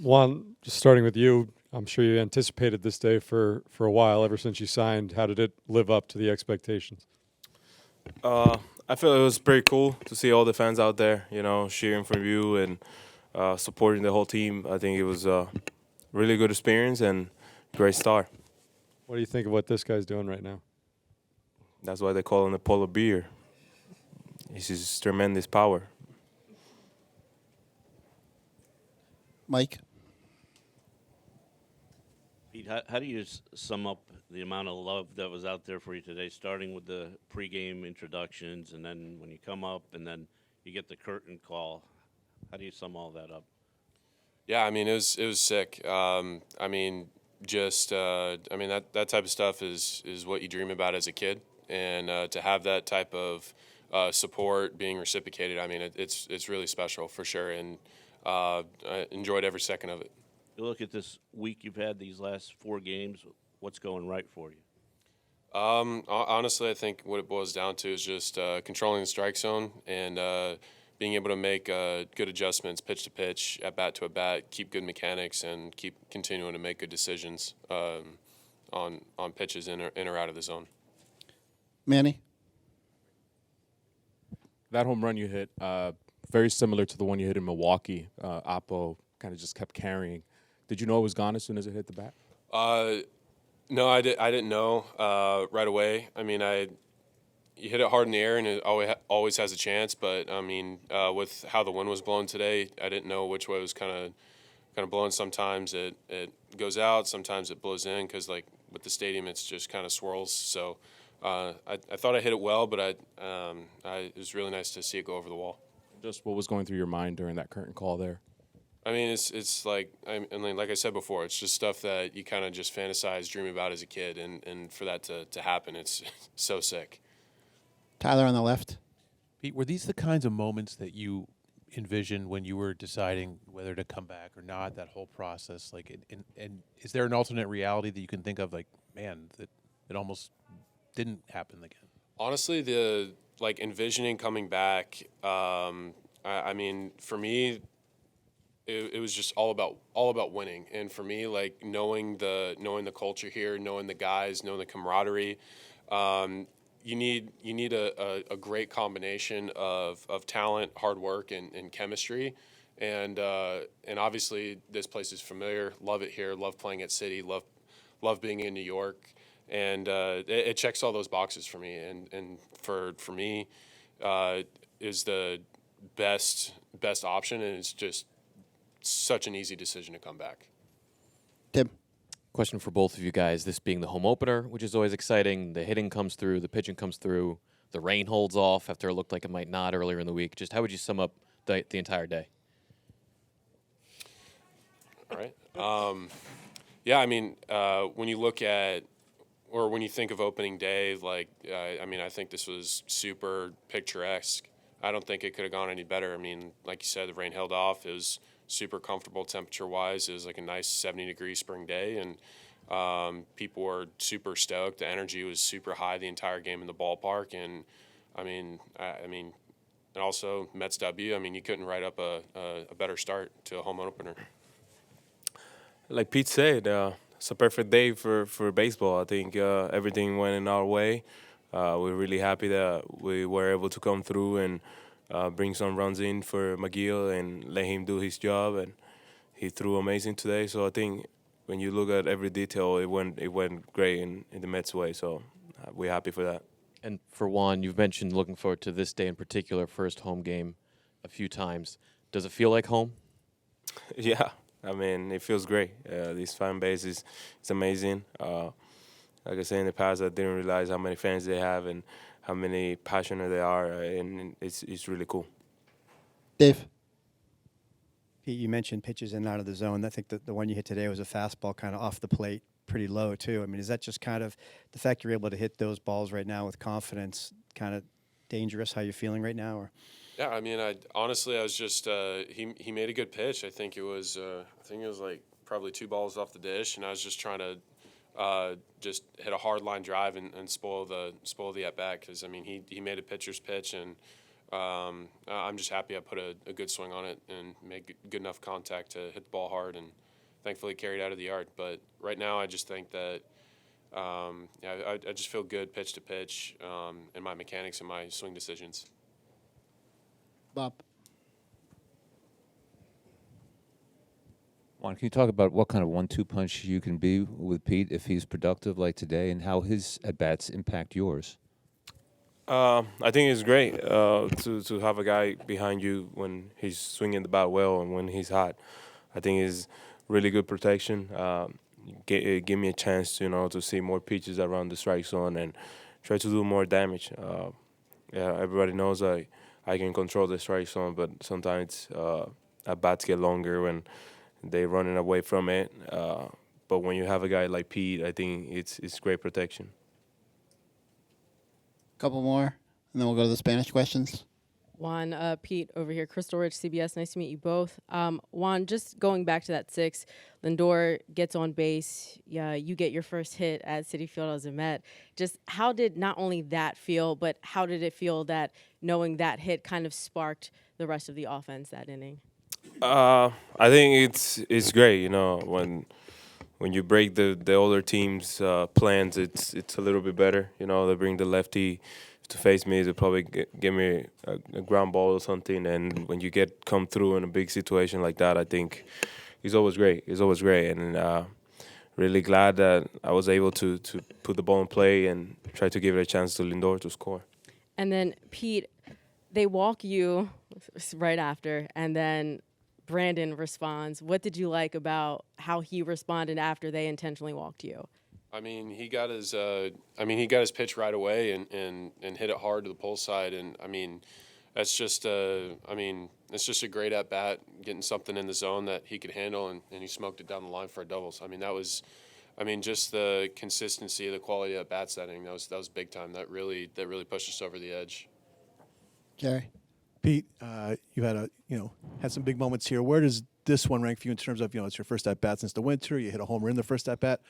Juan, just starting with you, I'm sure you anticipated this day for a while, ever since you signed. How did it live up to the expectations? I feel it was pretty cool to see all the fans out there, cheering for you and supporting the whole team. I think it was a really good experience and great start. What do you think of what this guy's doing right now? That's why they call him the polar bear. He's his tremendous power. Mike? Pete, how do you sum up the amount of love that was out there for you today, starting with the pregame introductions, and then when you come up, and then you get the curtain call? How do you sum all that up? Yeah, I mean it was sick. That type of stuff is what you dream about as a kid, and to have that type of support being reciprocated, I mean it's really special for sure, and I enjoyed every second of it. You look at this week you've had, these last 4 games. What's going right for you? Honestly, I think what it boils down to is just controlling the strike zone and being able to make good adjustments, pitch to pitch, at bat to at bat, keep good mechanics, and keep continuing to make good decisions on pitches in or out of the zone. Manny? That home run you hit, very similar to the one you hit in Milwaukee. Oppo kind of just kept carrying. Did you know it was gone as soon as it hit the bat? No, I didn't know right away. I mean, you hit it hard in the air, and it always has a chance. But I mean, with how the wind was blowing today, I didn't know which way it was kind of blowing. Sometimes it goes out, sometimes it blows in, because like with the stadium, it's just kind of swirls. So I thought I hit it well, but it was really nice to see it go over the wall. Just what was going through your mind during that curtain call there? I mean, it's like like I said before, it's just stuff that you kind of just fantasize, dream about as a kid, and for that to happen, it's so sick. Tyler on the left? Pete, were these the kinds of moments that you envisioned when you were deciding whether to come back or not, that whole process? Like, and is there an alternate reality that you can think of, like, man, that it almost didn't happen again? Honestly, envisioning coming back, I mean, for me, it was just all about winning. And for me, like knowing the culture here, knowing the guys, knowing the camaraderie, you need a great combination of talent, hard work, and chemistry. And obviously this place is familiar. Love it here. Love playing at City. Love being in New York. And it checks all those boxes for me. And for me, is the best option. And it's just such an easy decision to come back. Tim? Question for both of you guys. This being the home opener, which is always exciting. The hitting comes through. The pitching comes through. The rain holds off after it looked like it might not earlier in the week. Just how would you sum up the entire day? All right. Yeah, I mean, when you look at or when you think of opening day, I think this was super picturesque. I don't think it could have gone any better. I mean, like you said, the rain held off. It was super comfortable temperature-wise. It was like a nice 70-degree spring day, and people were super stoked. The energy was super high the entire game in the ballpark, and and also Mets W. I mean, you couldn't write up a better start to a home opener. Like Pete said, it's a perfect day for baseball. I think everything went in our way. We're really happy that we were able to come through and bring some runs in for McGill and let him do his job, and he threw amazing today. So I think when you look at every detail, it went great in the Mets way. So we're happy for that. And for Juan, you've mentioned looking forward to this day in particular, first home game a few times. Does it feel like home? Yeah, I mean, it feels great. This fan base is amazing. Like I said in the past, I didn't realize how many fans they have and how many passionate they are, and it's really cool. Dave? Pete, you mentioned pitches in and out of the zone. I think that the one you hit today was a fastball kind of off the plate, pretty low too. I mean, is that just kind of the fact you're able to hit those balls right now with confidence kind of dangerous, how you're feeling right now? Or? Yeah, I mean, I was just he made a good pitch. I think it was like probably 2 balls off the dish, and I was just trying to just hit a hard line drive and spoil the at bat, because I mean he made a pitcher's pitch, and I'm just happy I put a good swing on it and made good enough contact to hit the ball hard and thankfully carried out of the yard. But right now I just think that I just feel good pitch to pitch in my mechanics and my swing decisions. Bob. Juan, can you talk about what kind of 1-2 punch you can be with Pete if he's productive like today, and how his at-bats impact yours? I think it's great to have a guy behind you when he's swinging the bat well and when he's hot. I think it's really good protection. Give me a chance, to see more pitches around the strike zone and try to do more damage. Everybody knows I can control the strike zone, but sometimes at bats get longer when they're running away from it. But when you have a guy like Pete, I think it's great protection. Couple more, and then we'll go to the Spanish questions. Juan, Pete over here, Crystal Rich, CBS. Nice to meet you both. Juan, just going back to that 6, Lindor gets on base. Yeah, you get your first hit at Citi Field as a Met. Just how did not only that feel, but how did it feel that knowing that hit kind of sparked the rest of the offense that inning? I think it's great. When you break the other team's plans, it's a little bit better. They bring the lefty to face me to probably give me a ground ball or something. And when you come through in a big situation like that, I think it's always great. It's always great, and really glad that I was able to put the ball in play and try to give it a chance to Lindor to score. And then Pete, they walk you right after, and then Brandon responds. What did you like about how he responded after they intentionally walked you? I mean, he got his pitch right away and hit it hard to the pull side, and it's just a great at bat, getting something in the zone that he could handle, and he smoked it down the line for a double. So just the consistency, the quality of at bat setting, that was big time. That really pushed us over the edge. Jerry. Pete, you had some big moments here. Where does this one rank for you in terms of, it's your first at bat since the winter? You hit a homer in the first at bat.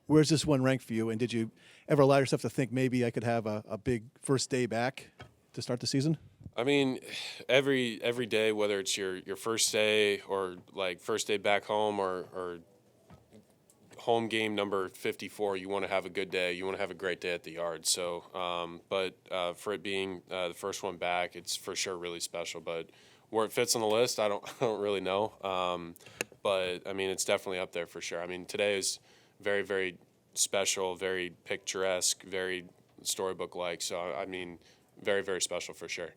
Where's this one rank for you? And did you ever allow yourself to think maybe I could have a big first day back to start the season? I mean, every day, whether it's your first day or like first day back home or home game number 54, you want to have a good day. You want to have a great day at the yard. So, but for it being the first one back, it's for sure really special. But where it fits on the list, I don't really know. But it's definitely up there for sure. Today is very, very special, very picturesque, very storybook-like. So, very, very special for sure.